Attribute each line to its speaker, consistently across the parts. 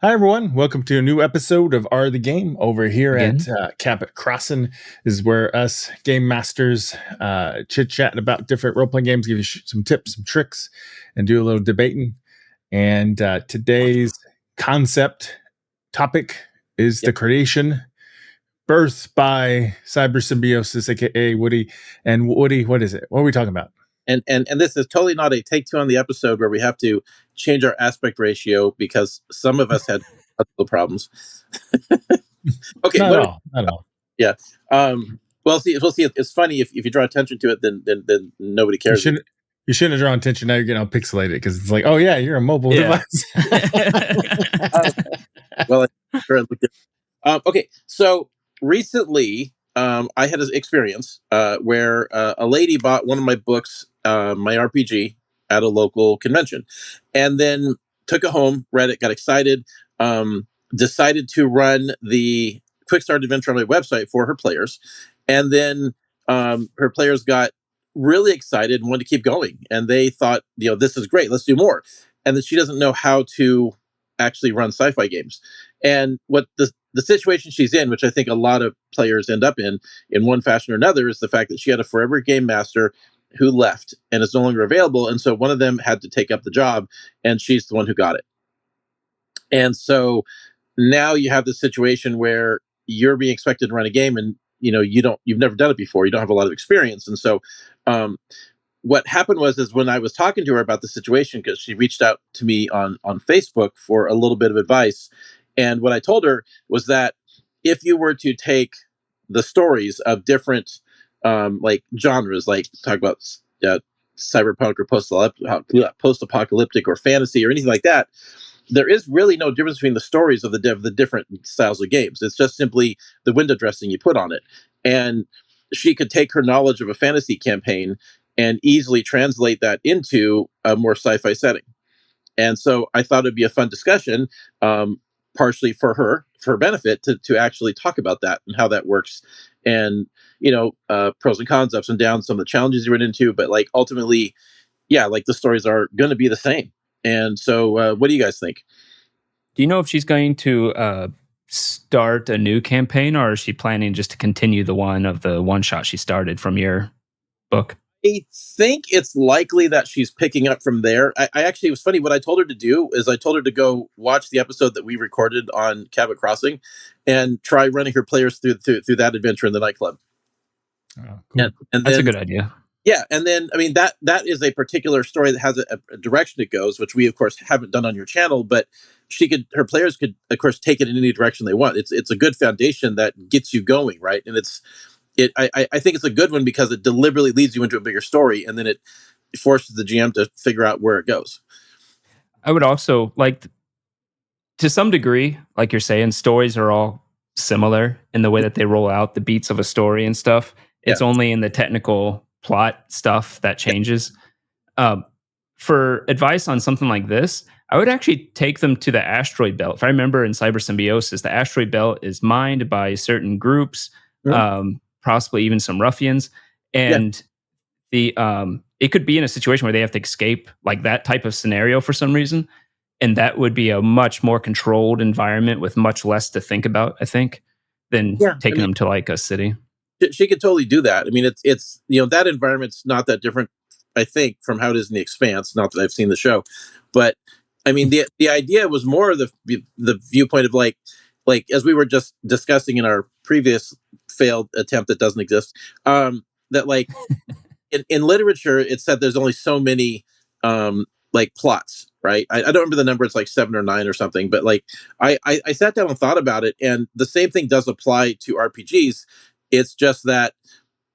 Speaker 1: Hi, everyone. Welcome to a new episode of Are the Game over here at
Speaker 2: Again?
Speaker 1: Cabbit Crossin'. This is where us game masters chit chat about different role playing games, give you some tips, some tricks, and do a little debating. And today's concept topic is the
Speaker 3: Yep.
Speaker 1: creation, birth by cyber symbiosis, aka Woody. And Woody, what is it? What are we talking about?
Speaker 3: And this is totally not a take two on the episode where we have to change our aspect ratio because some of us had other problems. Okay,
Speaker 1: Not at all. Not at all.
Speaker 3: yeah. Well, see. It's funny if you draw attention to it, then nobody
Speaker 1: You
Speaker 3: cares.
Speaker 1: shouldn't have drawn attention. Now you're getting all pixelated because it's like, oh yeah, you're a mobile device.
Speaker 3: Well, okay. So recently, I had an experience where a lady bought one of my books, my RPG, at a local convention, and then took it home, read it, got excited, decided to run the quick start adventure on my website for her players, and then her players got really excited and wanted to keep going, and they thought, this is great, let's do more. And that she doesn't know how to actually run sci-fi games, and what the situation she's in, which I think a lot of players end up in one fashion or another, is the fact that she had a forever game master who left and is no longer available. And so one of them had to take up the job, and she's the one who got it. And so now you have this situation where you're being expected to run a game, and you've never done it before. You don't have a lot of experience. And so what happened is when I was talking to her about the situation, because she reached out to me on Facebook for a little bit of advice, and what I told her was that if you were to take the stories of different like genres, like talk about cyberpunk or post-apocalyptic or fantasy or anything like that, there is really no difference between the stories of the different styles of games. It's just simply the window dressing you put on it. And she could take her knowledge of a fantasy campaign and easily translate that into a more sci-fi setting. And so I thought it'd be a fun discussion, partially for her benefit, to actually talk about that and how that works, and pros and cons, ups and downs, some of the challenges you run into, but like ultimately, yeah, like the stories are going to be the same. And so, what do you guys think?
Speaker 2: Do you know if she's going to start a new campaign, or is she planning just to continue the one shot she started from your book?
Speaker 3: I think it's likely that she's picking up from there. I actually, it was funny. What I told her to do is I told her to go watch the episode that we recorded on Cabbit Crossing and try running her players through that adventure in the nightclub.
Speaker 1: Oh, cool.
Speaker 3: And
Speaker 2: That's
Speaker 3: then,
Speaker 2: a good idea.
Speaker 3: yeah, and then I mean that is a particular story that has a direction it goes, which we of course haven't done on your channel, but her players could of course take it in any direction they want. It's a good foundation that gets you going, right? And I think it's a good one because it deliberately leads you into a bigger story, and then it forces the GM to figure out where it goes.
Speaker 2: I would also like, to some degree, like you're saying, stories are all similar in the way that they roll out the beats of a story and stuff. It's
Speaker 3: Yeah.
Speaker 2: only in the technical plot stuff that changes. For advice on something like this, I would actually take them to the asteroid belt. If I remember in Cyber Symbiosis, the asteroid belt is mined by certain groups, possibly even some ruffians, and it could be in a situation where they have to escape, like that type of scenario for some reason, and that would be a much more controlled environment with much less to think about, I think, than
Speaker 3: Yeah,
Speaker 2: taking them to like a city.
Speaker 3: she could totally do that. I mean, it's that environment's not that different, I think, from how it is in the Expanse. Not that I've seen the show, but I mean the idea was more the viewpoint of like as we were just discussing in our previous failed attempt that doesn't exist. That like in literature, it said there's only so many like plots, right? I don't remember the number; it's like 7 or 9 or something. But like I sat down and thought about it, and the same thing does apply to RPGs. It's just that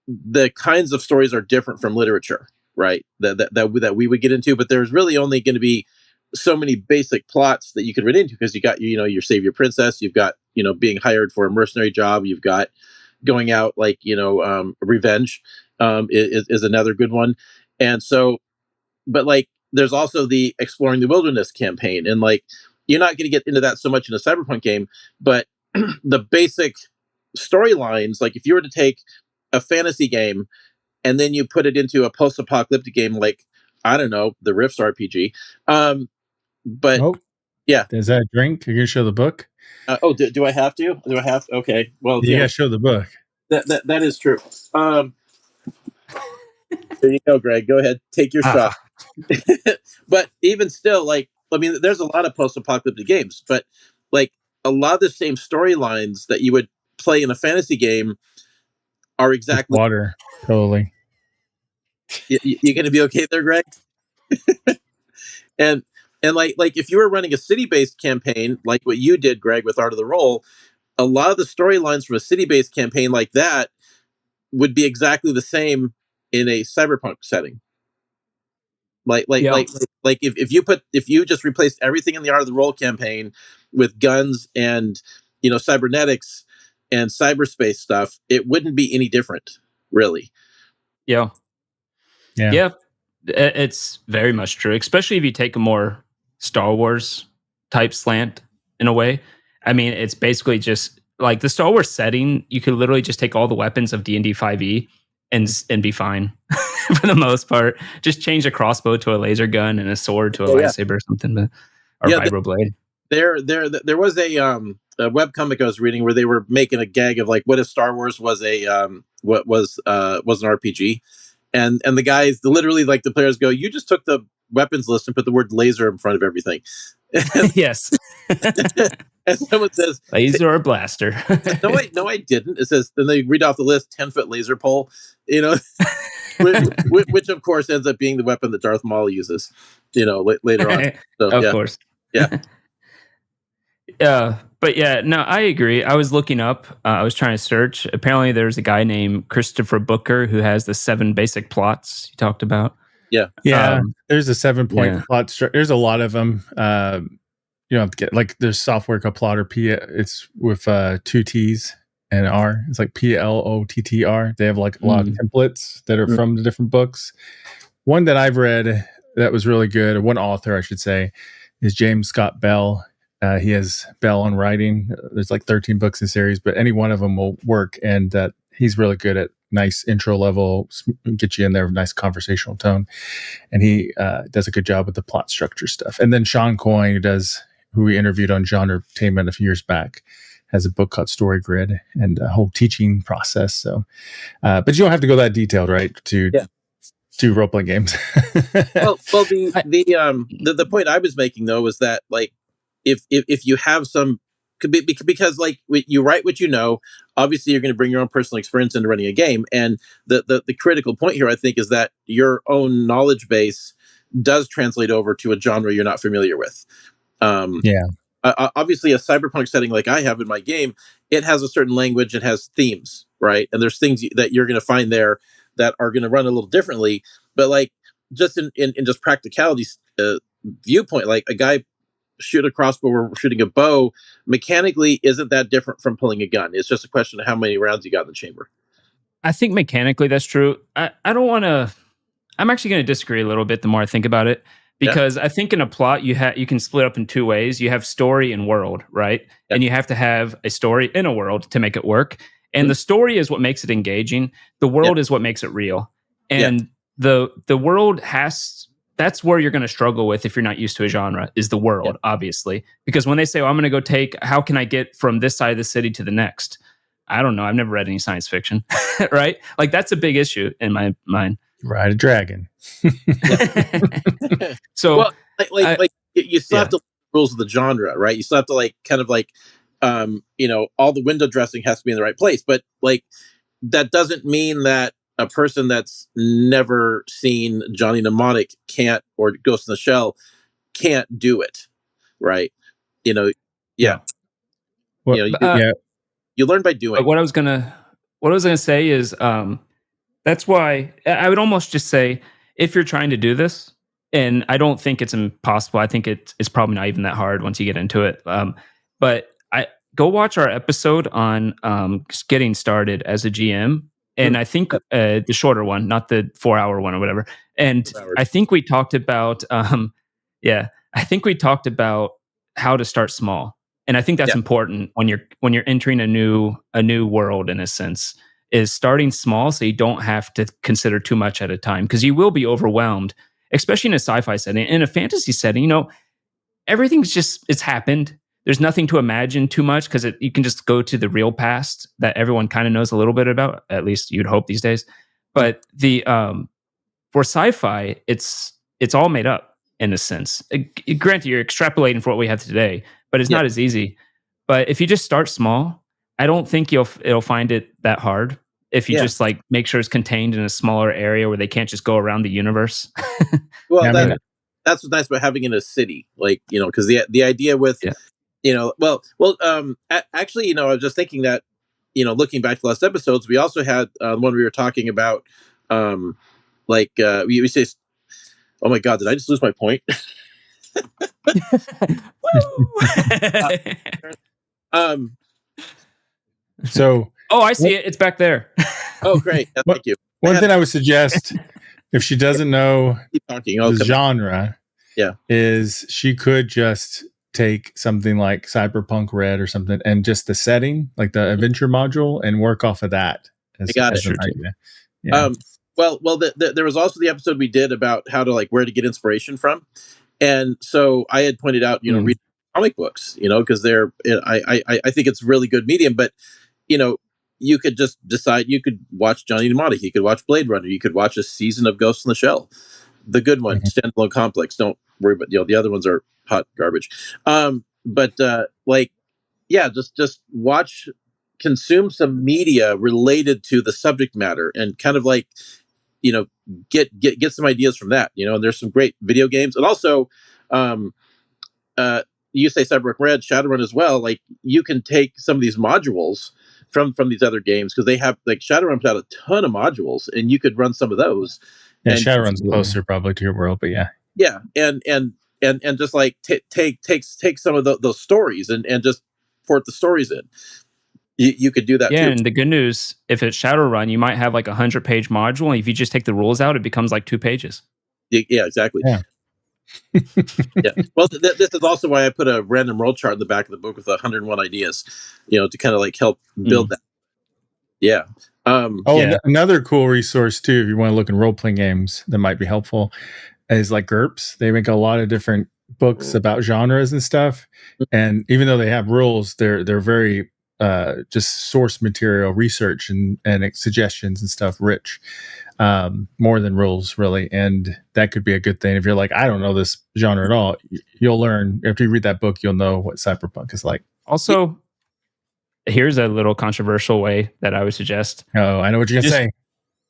Speaker 3: the kinds of stories are different from literature, right? That we would get into, but there's really only going to be so many basic plots that you could read into, because you got your savior princess, you've got being hired for a mercenary job, you've got going out, like revenge is another good one. And so, but like there's also the exploring the wilderness campaign, and like you're not going to get into that so much in a cyberpunk game, but the basic storylines, like if you were to take a fantasy game and then you put it into a post-apocalyptic game, like I don't know, the Rifts RPG, but
Speaker 1: Oh,
Speaker 3: Yeah.
Speaker 1: Is that a drink? You're gonna show the book?
Speaker 3: Do I have to? Do I have to? Okay. Well,
Speaker 1: You gotta show the book.
Speaker 3: that is true. There you go, Greg. Go ahead, take your shot. But even still, like, I mean, there's a lot of post-apocalyptic games, but like a lot of the same storylines that you would play in a fantasy game are
Speaker 1: With
Speaker 3: exactly.
Speaker 1: water, totally.
Speaker 3: You going to be okay there, Greg? and like if you were running a city-based campaign like what you did, Greg, with Art of the Roll, a lot of the storylines from a city-based campaign like that would be exactly the same in a cyberpunk setting. Like if you just replaced everything in the Art of the Roll campaign with guns and cybernetics and cyberspace stuff, it wouldn't be any different, really.
Speaker 2: Yeah.
Speaker 1: Yeah.
Speaker 2: It's very much true, especially if you take a more Star Wars type slant in a way. I mean, it's basically just like the Star Wars setting. You could literally just take all the weapons of D&D 5e and be fine for the most part. Just change a crossbow to a laser gun and a sword to a lightsaber or something, or vibroblade.
Speaker 3: There was a webcomic I was reading where they were making a gag of like, what if Star Wars was was an RPG, and the guys literally, like, the players go, you just took the weapons list and put the word laser in front of everything.
Speaker 2: Yes.
Speaker 3: And someone says
Speaker 2: laser or blaster.
Speaker 3: no, I didn't. It says, then they read off the list, 10-foot laser pole, which of course ends up being the weapon that Darth Maul uses, later on. So,
Speaker 2: of course.
Speaker 3: Yeah.
Speaker 2: But yeah, no, I agree. I was looking up, I was trying to search. Apparently there's a guy named Christopher Booker who has the 7 basic plots you talked about.
Speaker 1: Yeah. There's a 7-point plot structure. There's a lot of them. You don't have to get, like, there's software called Plotter P. It's with 2 T's and R. It's like PLOTTR. They have like a lot of templates that are from the different books. One that I've read that was really good, or one author, I should say, is James Scott Bell. He has Bell on writing. There's like 13 books in the series, but any one of them will work. And he's really good at nice intro level, get you in there with nice conversational tone. And he does a good job with the plot structure stuff. And then Sean Coyne, who we interviewed on Genretainment a few years back, has a book called Story Grid and a whole teaching process. So, but you don't have to go that detailed, right? To do role playing games.
Speaker 3: well, the point I was making though was that, like, if you have some, because like you write what you know, obviously you're going to bring your own personal experience into running a game, and the critical point here, I think, is that your own knowledge base does translate over to a genre you're not familiar with. Obviously, a cyberpunk setting like I have in my game, it has a certain language, it has themes, right? And there's things that you're going to find there that are going to run a little differently. But like, just in just practicality viewpoint, like a guy shoot a crossbow or shooting a bow mechanically isn't that different from pulling a gun. It's just a question of how many rounds you got in the chamber.
Speaker 2: I think mechanically that's true. I don't want to. I'm actually going to disagree a little bit the more I think about it, because I think in a plot you can split up in 2 ways. You have story and world, right? And you have to have a story in a world to make it work. And the story is what makes it engaging. The world is what makes it real. And the world that's where you're going to struggle with if you're not used to a genre, is the world, obviously. Because when they say, I'm going to go how can I get from this side of the city to the next? I don't know. I've never read any science fiction, right? Like, that's a big issue in my mind.
Speaker 1: Ride a dragon.
Speaker 2: So,
Speaker 3: well, like you still have to rules of the genre, right? You still have to, like, kind of like, all the window dressing has to be in the right place. But like, that doesn't mean that a person that's never seen Johnny Mnemonic can't, or Ghost in the Shell can't do it, right?
Speaker 1: Well,
Speaker 3: you learn by doing.
Speaker 2: But what I was gonna say is, that's why I would almost just say, if you're trying to do this, and I don't think it's impossible. I think it's probably not even that hard once you get into it. But go watch our episode on getting started as a GM. And I think the shorter one, not the 4-hour one or whatever. And I think we talked about, I think we talked about how to start small. And I think that's important when you're entering a new world, in a sense, is starting small so you don't have to consider too much at a time, because you will be overwhelmed, especially in a sci-fi setting. In a fantasy setting, everything's just it's happened. There's nothing to imagine too much because you can just go to the real past that everyone kind of knows a little bit about. At least you'd hope these days. But the for sci-fi, it's all made up in a sense. Granted, you're extrapolating for what we have today, but it's
Speaker 3: Yeah.
Speaker 2: not as easy. But if you just start small, I don't think it'll find it that hard. If you
Speaker 3: Yeah.
Speaker 2: just like make sure it's contained in a smaller area where they can't just go around the universe.
Speaker 3: Well,
Speaker 1: Yeah, I mean,
Speaker 3: that's what's nice about having it in a city, like, because the idea with,
Speaker 2: Yeah.
Speaker 3: actually, I was just thinking that, looking back to last episodes, we also had one we were talking about, we say, oh my god, did I just lose my point? um,
Speaker 1: so
Speaker 2: Oh, I see it. It's back there.
Speaker 3: oh great, thank you.
Speaker 1: one thing I would suggest, if she doesn't know
Speaker 3: Keep talking.
Speaker 1: the genre,
Speaker 3: Yeah.
Speaker 1: is she could just take something like Cyberpunk Red or something, and just the setting, like the adventure module, and work off of that.
Speaker 3: I got it.
Speaker 1: an idea. Yeah.
Speaker 3: There was also the episode we did about how to, like, where to get inspiration from, and so I had pointed out, read comic books, because I think it's a really good medium, but you could just decide, you could watch Johnny Mnemonic, you could watch Blade Runner, you could watch a season of Ghost in the Shell, the good one, Standalone Complex. Don't worry about the other ones are hot garbage. Just watch, consume some media related to the subject matter, and kind of like, get some ideas from that. And there's some great video games, and also, um, you say Cyberpunk Red, Shadowrun as well. Like, you can take some of these modules from these other games, because they have, like, Shadowrun put out a ton of modules, and you could run some of those.
Speaker 1: Yeah,
Speaker 3: and
Speaker 1: Shadowrun's closer probably to your world, but yeah.
Speaker 3: Yeah, and just like take some of those stories, and just port the stories in. You could do that
Speaker 2: Yeah,
Speaker 3: too.
Speaker 2: and the good news, if it's Shadowrun, you might have like 100-page module, and if you just take the rules out, it becomes like 2 pages.
Speaker 3: Yeah, exactly.
Speaker 1: Yeah.
Speaker 3: Yeah. Well, this is also why I put a random roll chart in the back of the book with 101 ideas, to kind of like help build that. Yeah.
Speaker 1: Another cool resource too, if you want to look in role playing games that might be helpful, is like GURPS. They make a lot of different books about genres and stuff, and even though they have rules, they're very just source material, research and suggestions and stuff rich, more than rules really. And that could be a good thing if you're like, I don't know this genre at all. You'll learn after you read that book. You'll know what cyberpunk is like.
Speaker 2: Also, here's a little controversial way that I would suggest.
Speaker 1: Oh, I know what you're gonna say.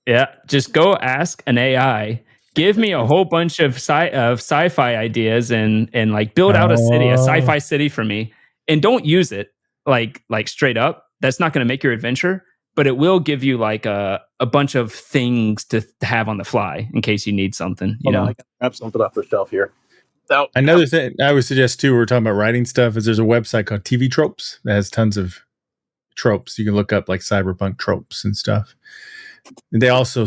Speaker 2: Yeah, just go ask an AI. Give me a whole bunch of sci-fi ideas and like build out a sci-fi city for me, and don't use it like straight up. That's not going to make your adventure, but it will give you like a bunch of things to have on the fly in case you need something. I
Speaker 3: gotta grab something off the shelf here.
Speaker 1: Another thing I would suggest too, we're talking about writing stuff, is there's a website called TV Tropes that has tons of tropes. You can look up like cyberpunk tropes and stuff. And they also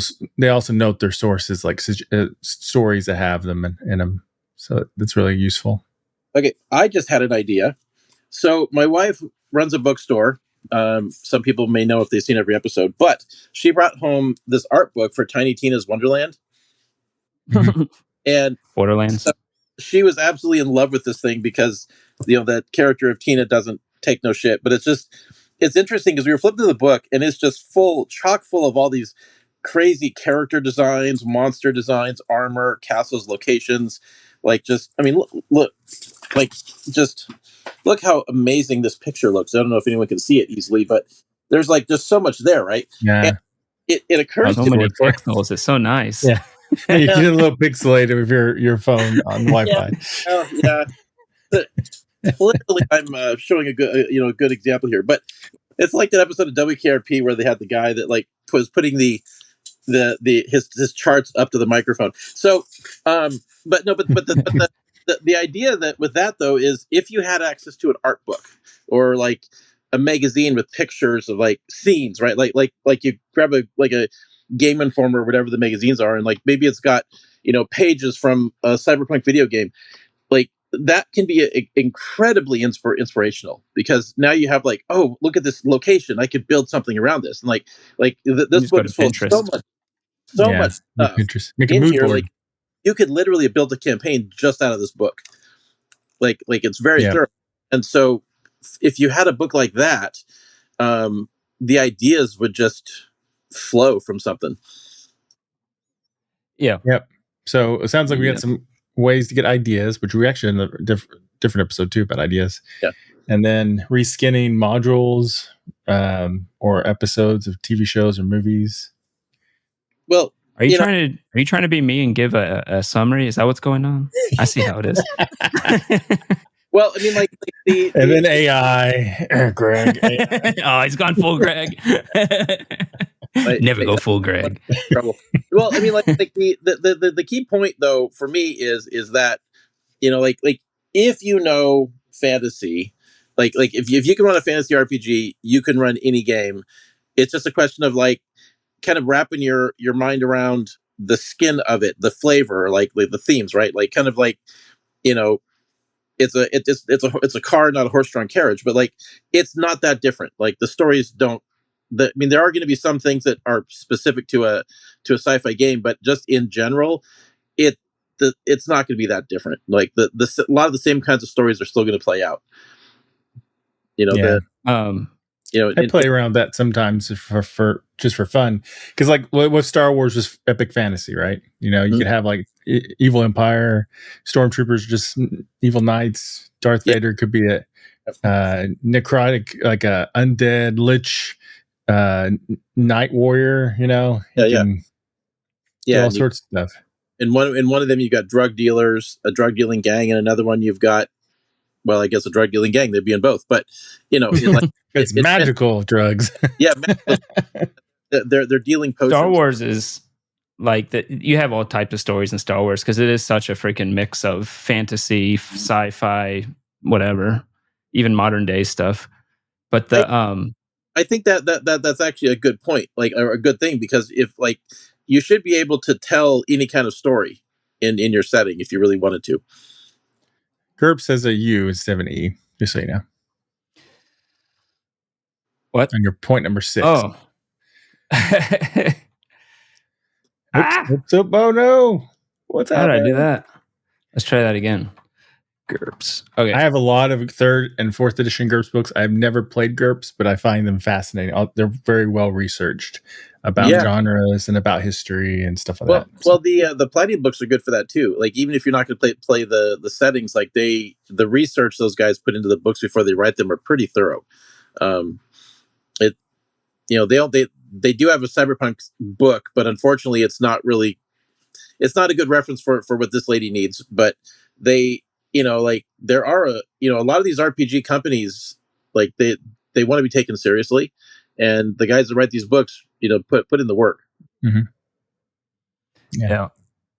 Speaker 1: note their sources, like stories that have them in them. So that's really useful.
Speaker 3: Okay, I just had an idea. So my wife runs a bookstore. Some people may know if they've seen every episode, but she brought home this art book for Tiny Tina's Wonderland. And
Speaker 2: Borderlands.
Speaker 3: So she was absolutely in love with this thing, because the character of Tina doesn't take no shit. But it's interesting, because we were flipping through the book, and it's just chock full of all these crazy character designs, monster designs, armor, castles, locations. Like, just, I mean, look, like, just look how amazing this picture looks. I don't know if anyone can see it easily, but there's like just so much there, right?
Speaker 1: Yeah.
Speaker 3: And it occurs
Speaker 2: so
Speaker 3: to
Speaker 2: many
Speaker 3: me.
Speaker 2: pixels. It's so nice.
Speaker 1: Yeah. You get a little pixelated with your phone on Wi-Fi.
Speaker 3: Yeah. Clearly, I'm showing a good example here, but it's like that episode of WKRP where they had the guy that like was putting his charts up to the microphone. So, but the idea that with that though is, if you had access to an art book or like a magazine with pictures of like scenes, right? Like you grab a Game Informer or whatever the magazines are, and like maybe it's got pages from a Cyberpunk video game, like that can be incredibly inspirational, because now you have like, oh, look at this location, I could build something around this, and this book is full of so much stuff
Speaker 1: Make a
Speaker 3: in
Speaker 1: mood
Speaker 3: here.
Speaker 1: board.
Speaker 3: Like, you could literally build a campaign just out of this book. Like it's very
Speaker 1: Yeah.
Speaker 3: thorough. And so if you had a book like that, the ideas would just flow from something.
Speaker 2: Yeah.
Speaker 1: Yep. So it sounds like we
Speaker 2: Yeah.
Speaker 1: got some ways to get ideas, which we actually in the different episode too about ideas.
Speaker 3: Yeah.
Speaker 1: And then reskinning modules or episodes of TV shows or movies.
Speaker 3: Well,
Speaker 2: Are you trying to be me and give a summary? Is that what's going on? I see how it is.
Speaker 3: well, I mean, like the
Speaker 1: And then AI, Greg. AI.
Speaker 2: Oh, he's gone full Greg. Never go full Greg.
Speaker 3: trouble. Well, I mean, like the key point though for me is that like if you know fantasy, like if you can run a fantasy RPG, you can run any game. It's just a question of like kind of wrapping your mind around the skin of it, the flavor, like the themes, right? Like kind of like you know it's a car, not a horse-drawn carriage, but like it's not that different. Like the stories don't. I mean, there are going to be some things that are specific to a sci-fi game, but just in general, it it's not going to be that different. Like a lot of the same kinds of stories are still going to play out.
Speaker 1: Yeah. I play
Speaker 3: In,
Speaker 1: around that sometimes for just for fun, because like with Star Wars was epic fantasy, right? You could have like evil empire, stormtroopers, just evil knights. Darth Vader could be a necrotic, like a undead lich night warrior. All sorts of stuff.
Speaker 3: In one of them, you got drug dealers, a drug dealing gang, and another one you've got. Well, I guess a drug dealing gang. They'd be in both, but
Speaker 1: it's magical drugs.
Speaker 3: Yeah, they're dealing potions.
Speaker 2: Star Wars is like that. You have all types of stories in Star Wars because it is such a freaking mix of fantasy, sci-fi, whatever, even modern day stuff. But
Speaker 3: I think that's actually a good point, like a good thing, because if like you should be able to tell any kind of story in your setting if you really wanted to.
Speaker 1: GURP says a U instead of an E, just so you know.
Speaker 2: What?
Speaker 1: On your point number 6.
Speaker 2: Oh.
Speaker 1: Oops, oh no. What's happening?
Speaker 2: How did I do that? Let's try that again. GURPS. Okay.
Speaker 1: I have a lot of 3rd and 4th edition GURPS books. I've never played GURPS, but I find them fascinating. They're very well researched about genres and about history and stuff like that.
Speaker 3: Well, the Platinum books are good for that too. Like even if you're not going to play the settings, like the research those guys put into the books before they write them are pretty thorough. They do have a Cyberpunk book, but unfortunately, it's not a good reference for what this lady needs. But they, like there are a lot of these RPG companies, like they want to be taken seriously, and the guys that write these books, put in the work.
Speaker 1: Mm-hmm.
Speaker 2: Yeah.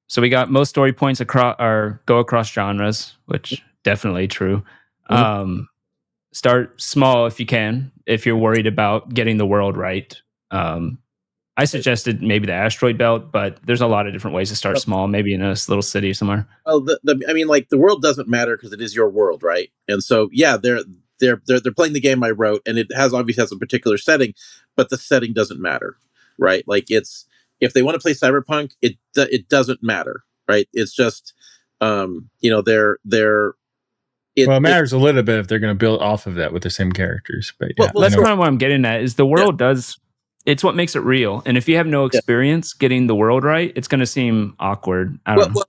Speaker 2: So we got most story points go across genres, which definitely true. Mm-hmm. Start small if you can, if you're worried about getting the world right. I suggested maybe the asteroid belt, but there's a lot of different ways to start small, maybe in a little city somewhere.
Speaker 3: Well, I mean, like the world doesn't matter because it is your world, right? And so, yeah, they're playing the game I wrote, and it obviously has a particular setting, but the setting doesn't matter, right? Like if they want to play Cyberpunk, it doesn't matter, right? It's just,
Speaker 1: it matters a little bit if they're going to build off of that with the same characters. But yeah,
Speaker 2: well, that's kind of what I'm getting at. Is the world does. It's what makes it real. And if you have no experience getting the world right, it's going to seem awkward. I don't know.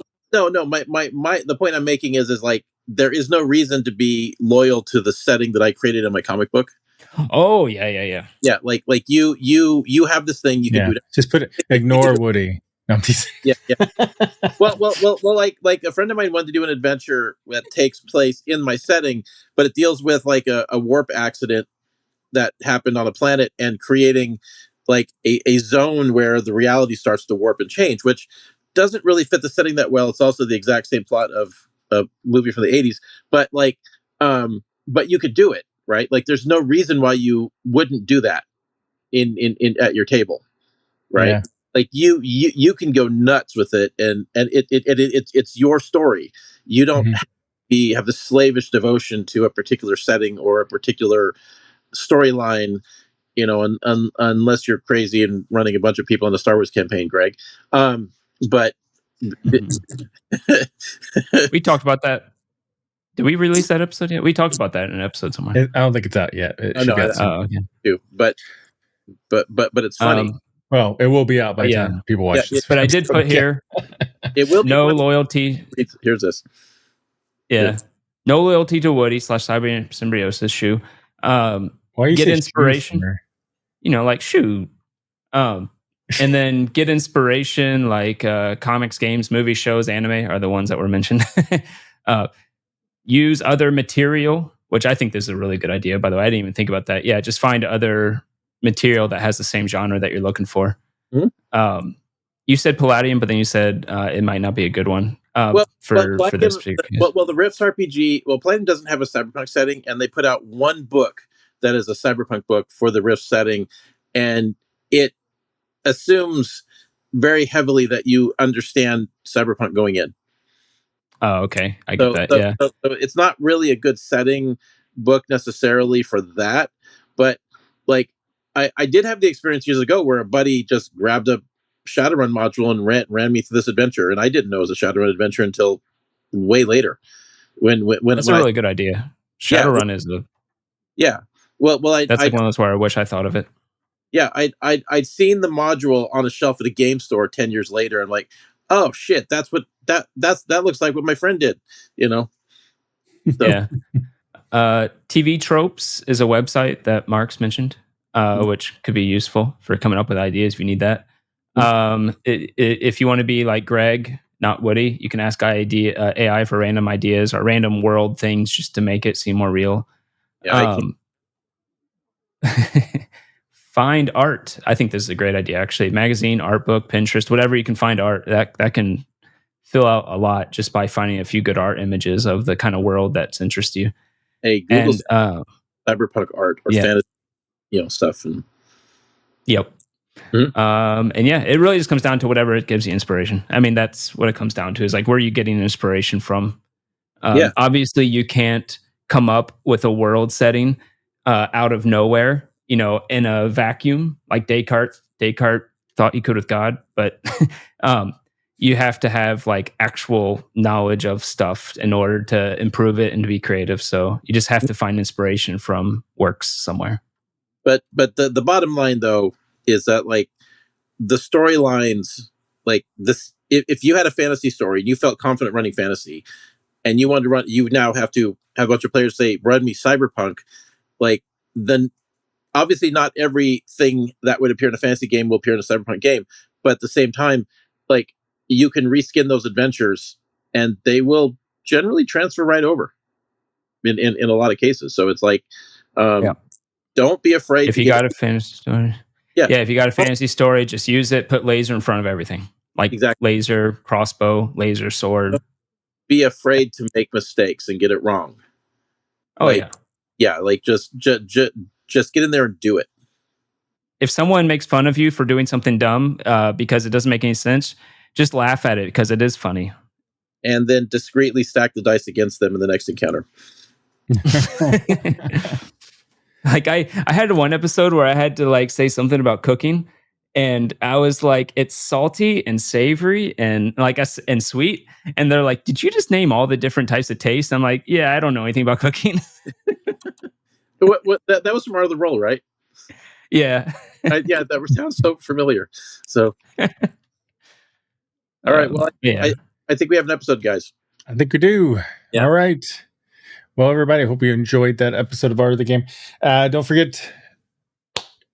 Speaker 3: No. The point I'm making is like there is no reason to be loyal to the setting that I created in my comic book.
Speaker 2: Oh yeah.
Speaker 3: Yeah, like you have this thing you can do.
Speaker 1: Just ignore Woody. No,
Speaker 3: yeah. Well, like a friend of mine wanted to do an adventure that takes place in my setting, but it deals with like a warp accident that happened on a planet and creating like a zone where the reality starts to warp and change, which doesn't really fit the setting that well. It's also the exact same plot of a movie from the 80s, but like, but you could do it, right? Like there's no reason why you wouldn't do that in at your table, right? Yeah. Like you can go nuts with it, and it's your story. You don't have the slavish devotion to a particular setting or a particular storyline, unless you're crazy and running a bunch of people in a Star Wars campaign, Greg. But
Speaker 2: we talked about that. Did we release that episode yet? We talked about that in an episode somewhere.
Speaker 1: I don't think it's out yet. It
Speaker 3: Oh,
Speaker 1: should
Speaker 3: no,
Speaker 1: be out
Speaker 3: I-
Speaker 1: soon.
Speaker 2: Okay.
Speaker 3: too. But it's funny.
Speaker 1: Well, it will be out by the
Speaker 2: Yeah.
Speaker 1: time people watch
Speaker 3: Yeah,
Speaker 1: this.
Speaker 2: But I did put here
Speaker 3: It will be
Speaker 2: no
Speaker 3: funny.
Speaker 2: loyalty.
Speaker 3: Here's this.
Speaker 2: Yeah. No loyalty to Woody / Cyber Symbiosis shoe.
Speaker 1: Why you
Speaker 2: Get
Speaker 1: say
Speaker 2: inspiration.
Speaker 1: shoe for?
Speaker 2: Like shoe. And then get inspiration like comics, games, movies, shows, anime are the ones that were mentioned. Use other material, which I think this is a really good idea, by the way. I didn't even think about that. Yeah, just find other material that has the same genre that you're looking for.
Speaker 3: Mm-hmm.
Speaker 2: You said Palladium, but then you said it might not be a good one for this particular case.
Speaker 3: Well, the Rifts RPG, Palladium doesn't have a cyberpunk setting, and they put out one book that is a cyberpunk book for the Rift setting, and it assumes very heavily that you understand cyberpunk going in.
Speaker 2: Oh, okay. I get that. Yeah.
Speaker 3: So it's not really a good setting book necessarily for that, but like I did have the experience years ago where a buddy just grabbed a Shadowrun module and ran me through this adventure, and I didn't know it was a Shadowrun adventure until way later. When
Speaker 2: That's a really good idea. Shadowrun is a
Speaker 3: that's
Speaker 2: like one of those where I wish I thought of it.
Speaker 3: Yeah, I'd seen the module on a shelf at a game store 10 years later. I'm like, oh shit, that looks like what my friend did, So.
Speaker 2: Yeah. TV Tropes is a website that Mark's mentioned, which could be useful for coming up with ideas if you need that. If you want to be like Greg, not Woody, you can ask AI for random ideas or random world things just to make it seem more real.
Speaker 3: Yeah,
Speaker 2: find art. I think this is a great idea, actually. Magazine, art book, Pinterest, whatever you can find art, that can fill out a lot just by finding a few good art images of the kind of world that's interests you.
Speaker 3: Hey, Google cyberpunk art or fantasy, stuff. And
Speaker 2: yep.
Speaker 3: Mm-hmm.
Speaker 2: And yeah, it really just comes down to whatever it gives you inspiration. I mean, that's what it comes down to, is like, where are you getting inspiration from? Obviously you can't come up with a world setting out of nowhere, in a vacuum, like Descartes thought you could with God, but you have to have like actual knowledge of stuff in order to improve it and to be creative. So you just have to find inspiration from works somewhere.
Speaker 3: But the bottom line though is that like the storylines, like this, if you had a fantasy story and you felt confident running fantasy and you wanted to run, you now have to have a bunch of players say, run me cyberpunk. Like, then obviously not everything that would appear in a fantasy game will appear in a cyberpunk game, but at the same time, like, you can reskin those adventures and they will generally transfer right over in a lot of cases. So it's like, don't be afraid.
Speaker 2: If you got a fantasy story, if you got a fantasy story, just use it. Put laser in front of everything, like laser crossbow, laser sword.
Speaker 3: Don't be afraid to make mistakes and get it wrong. Like just get in there and do it.
Speaker 2: If someone makes fun of you for doing something dumb because it doesn't make any sense, just laugh at it because it is funny.
Speaker 3: And then discreetly stack the dice against them in the next encounter.
Speaker 2: Like I had one episode where I had to like say something about cooking, and I was like, it's salty and savory and and sweet. And they're like, did you just name all the different types of taste? I'm like, yeah, I don't know anything about cooking.
Speaker 3: That was from Art of the Roll, right?
Speaker 2: Yeah.
Speaker 3: That sounds so familiar. So, all right. Well, I think we have an episode, guys.
Speaker 1: I think we do.
Speaker 3: Yeah.
Speaker 1: All right. Well, everybody, I hope you enjoyed that episode of Art of the Game. Don't forget,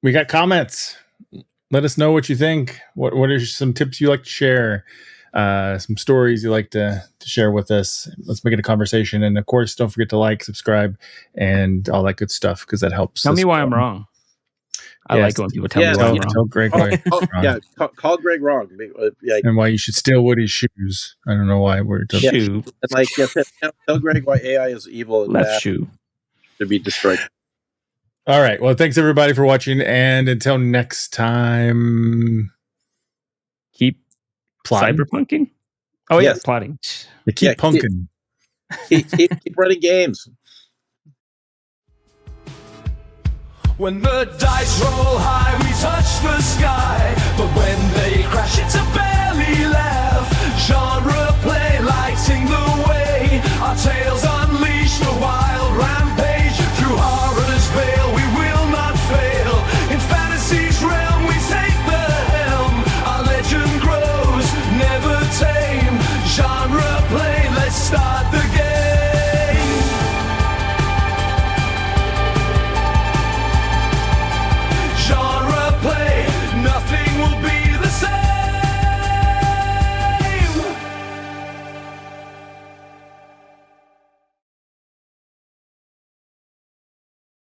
Speaker 1: we got comments. Let us know what you think. What are some tips you like to share? Some stories you like to share with us. Let's make it a conversation. And of course, don't forget to like, subscribe, and all that good stuff, because that helps.
Speaker 2: Tell me why I'm wrong. I like it when people tell me why I'm wrong.
Speaker 1: Tell Greg why.
Speaker 3: Call Greg wrong.
Speaker 1: And why you should steal Woody's shoes. I don't know why we're
Speaker 2: shoe.
Speaker 3: And tell Greg why AI is evil and
Speaker 2: left
Speaker 3: bad
Speaker 2: shoe
Speaker 3: to be destroyed.
Speaker 1: All right. Well, thanks everybody for watching, and until next time,
Speaker 2: keep
Speaker 1: plotting.
Speaker 2: Cyberpunking. Oh yes, plotting.
Speaker 1: Keep punking.
Speaker 3: Keep running games.
Speaker 4: When the dice roll high, we touch the sky. But when they crash, it's a bad